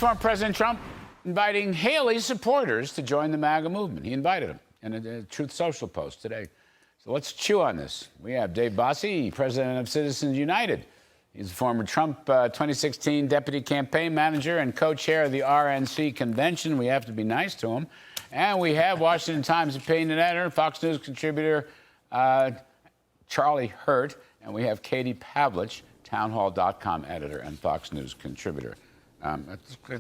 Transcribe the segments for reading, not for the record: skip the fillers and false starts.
Former President Trump inviting Haley's supporters to join the MAGA movement. He invited them in a Truth Social post today. So let's chew on this. We have Dave Bossie, president of Citizens United. He's a former Trump 2016 deputy campaign manager and co-chair of the RNC convention. We have to be nice to him. And we have Washington Times opinion editor, Fox News contributor Charlie Hurt. And we have Katie Pavlich, townhall.com editor and Fox News contributor.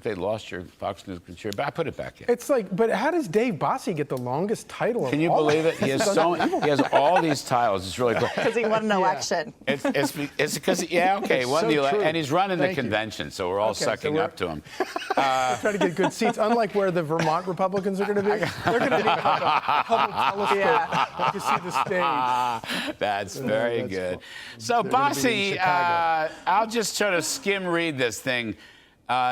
They lost your Fox News contributor, but I put it back in. It's like, but how does Dave Bossie get the longest title? Can you believe it? He has all these titles. It's really cool. Because he won an election. It's because he won the election, and he's running the convention, so we're all sucking up to him. Trying to get good seats, unlike where the Vermont Republicans are going to be. They're going to need a Hubble telescope to see the stage. That's very good. So, Bossie, I'll just sort of skim read this thing.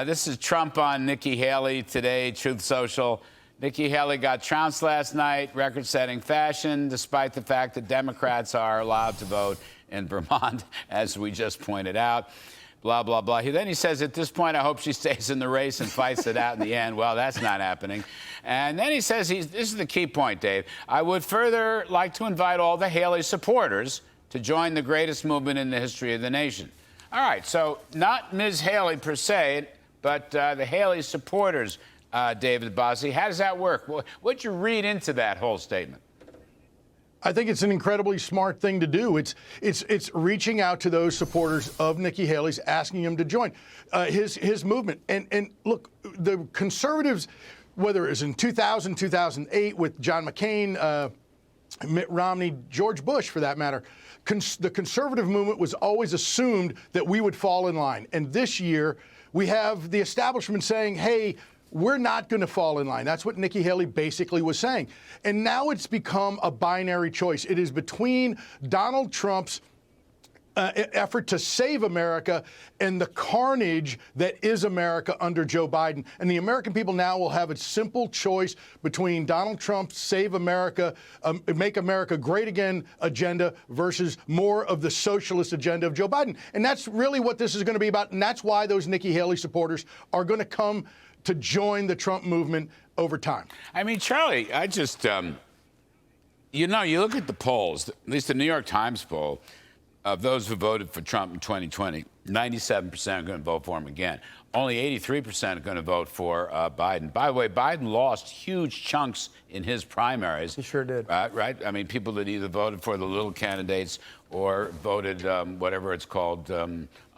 This is Trump on Nikki Haley today, Truth Social. Nikki Haley got trounced last night, record-setting fashion, despite the fact that Democrats are allowed to vote in Vermont, as we just pointed out. Blah, blah, blah. Then he says, at this point, I hope she stays in the race and fights it out in the end. Well, that's not happening. And then he says, this is the key point, Dave. I would further like to invite all the Haley supporters to join the greatest movement in the history of the nation. All right, so not Ms. Haley per se, but the Haley supporters, David Bossie. How does that work? What'd you read into that whole statement? I think it's an incredibly smart thing to do. It's reaching out to those supporters of Nikki Haley's, asking them to join his movement. And look, the conservatives, whether it was in 2000, 2008 with John McCain, Mitt Romney, George Bush, for that matter, the conservative movement was always assumed that we would fall in line. And this year, we have the establishment saying, hey, we're not going to fall in line. That's what Nikki Haley basically was saying. And now it's become a binary choice. It is between Donald Trump's effort to save America and the carnage that is America under Joe Biden. And the American people now will have a simple choice between Donald Trump's Save America, Make America Great Again agenda versus more of the socialist agenda of Joe Biden. And that's really what this is going to be about. And that's why those Nikki Haley supporters are going to come to join the Trump movement over time. I mean, Charlie, I just, you look at the polls, at least the New York Times poll, of those who voted for Trump in 2020, 97% are going to vote for him again. Only 83% are going to vote for Biden. By the way, Biden lost huge chunks in his primaries. He sure did. Right? I mean, people that either voted for the little candidates or voted whatever it's called,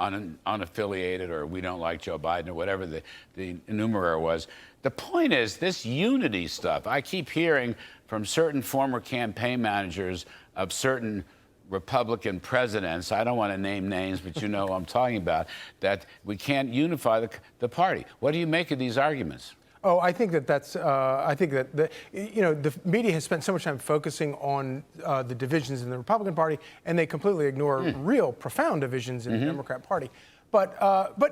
unaffiliated, or we don't like Joe Biden, or whatever the numeraire was. The point is, this unity stuff, I keep hearing from certain former campaign managers of certain Republican presidents, I don't want to name names, but you know what I'm talking about, that we can't unify the party. What do you make of these arguments? Oh, I think I think that the media has spent so much time focusing on the divisions in the Republican Party, and they completely ignore real profound divisions in the Democrat Party. But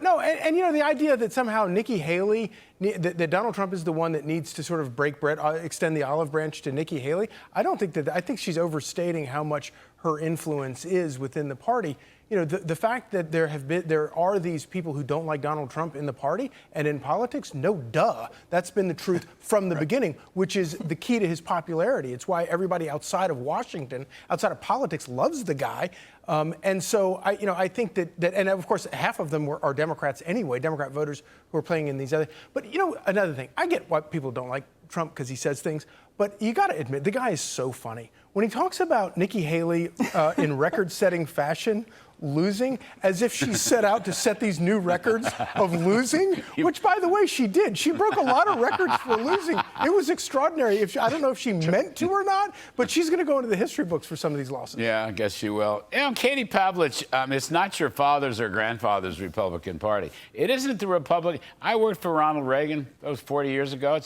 no, and the idea that somehow Nikki Haley, that Donald Trump is the one that needs to sort of break bread, extend the olive branch to Nikki Haley, I don't think that. I think she's overstating how much her influence is within the party. The fact that there are these people who don't like Donald Trump in the party and in politics, no duh. That's been the truth from the beginning, which is the key to his popularity. It's why everybody outside of Washington, outside of politics, loves the guy. And so I think that, and of course, half of them are Democrats anyway, Democrat voters who are playing in these other. But another thing, I get why people don't like Trump because he says things, but you got to admit, the guy is so funny. When he talks about Nikki Haley in record-setting fashion, losing, as if she set out to set these new records of losing, which, by the way, she did. She broke a lot of records for losing. It was extraordinary. I don't know if she meant to or not, but she's going to go into the history books for some of these losses. Yeah, I guess she will. Katie Pavlich, it's not your father's or grandfather's Republican Party. It isn't the Republican. I worked for Ronald Reagan. That was 40 years ago.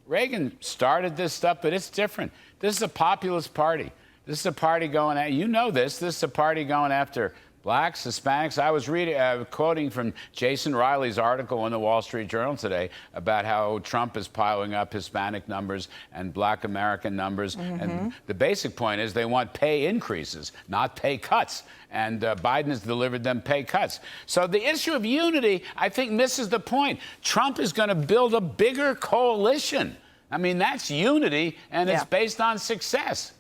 Reagan started this stuff, but it's different. This is a populist party. This is a party going at, this is a party going after blacks, Hispanics. I was reading, quoting from Jason Riley's article in the Wall Street Journal today about how Trump is piling up Hispanic numbers and black American numbers. And the basic point is they want pay increases, not pay cuts. And Biden has delivered them pay cuts. So the issue of unity, I think, misses the point. Trump is going to build a bigger coalition. I mean, that's unity, and it's based on success.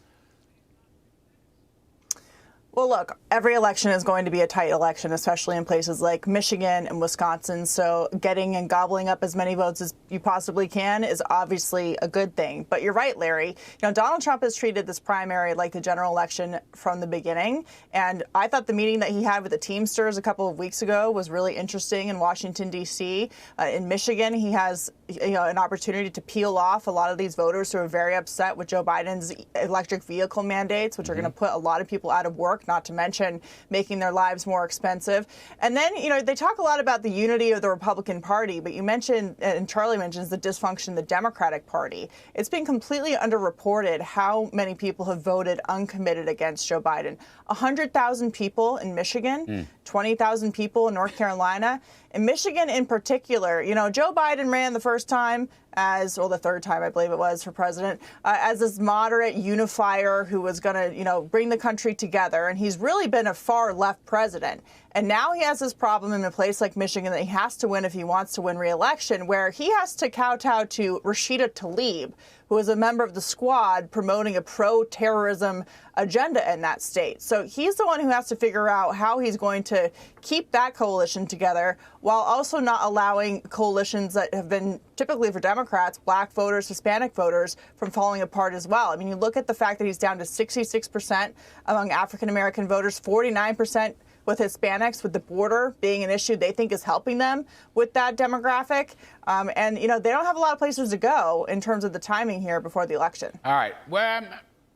Well, look, every election is going to be a tight election, especially in places like Michigan and Wisconsin. So getting and gobbling up as many votes as you possibly can is obviously a good thing. But you're right, Larry. You know, Donald Trump has treated this primary like the general election from the beginning. And I thought the meeting that he had with the Teamsters a couple of weeks ago was really interesting in Washington, D.C. In Michigan, he has an opportunity to peel off a lot of these voters who are very upset with Joe Biden's electric vehicle mandates, which are going to put a lot of people out of work, not to mention making their lives more expensive. And then, they talk a lot about the unity of the Republican Party, but you mentioned, and Charlie mentions, the dysfunction of the Democratic Party. It's been completely underreported how many people have voted uncommitted against Joe Biden. 100,000 people in Michigan, 20,000 people in North Carolina. In Michigan in particular, Joe Biden ran the first time the third time, I believe it was, for president, as this moderate unifier who was going to, bring the country together. And he's really been a far left president. And now he has this problem in a place like Michigan that he has to win if he wants to win re-election, where he has to kowtow to Rashida Tlaib, who is a member of the squad promoting a pro-terrorism agenda in that state. So he's the one who has to figure out how he's going to keep that coalition together while also not allowing coalitions that have been typically for Democrats, black voters, Hispanic voters, from falling apart as well. I mean, you look at the fact that he's down to 66% among African-American voters, 49% with Hispanics, with the border being an issue they think is helping them with that demographic. And, they don't have a lot of places to go in terms of the timing here before the election. All right. Well,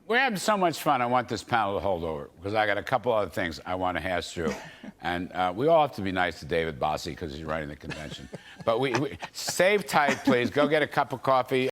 we're having so much fun. I want this panel to hold over because I got a couple other things I want to hash through. And we all have to be nice to David Bossie because he's running the convention. But we save tight, please. Go get a cup of coffee.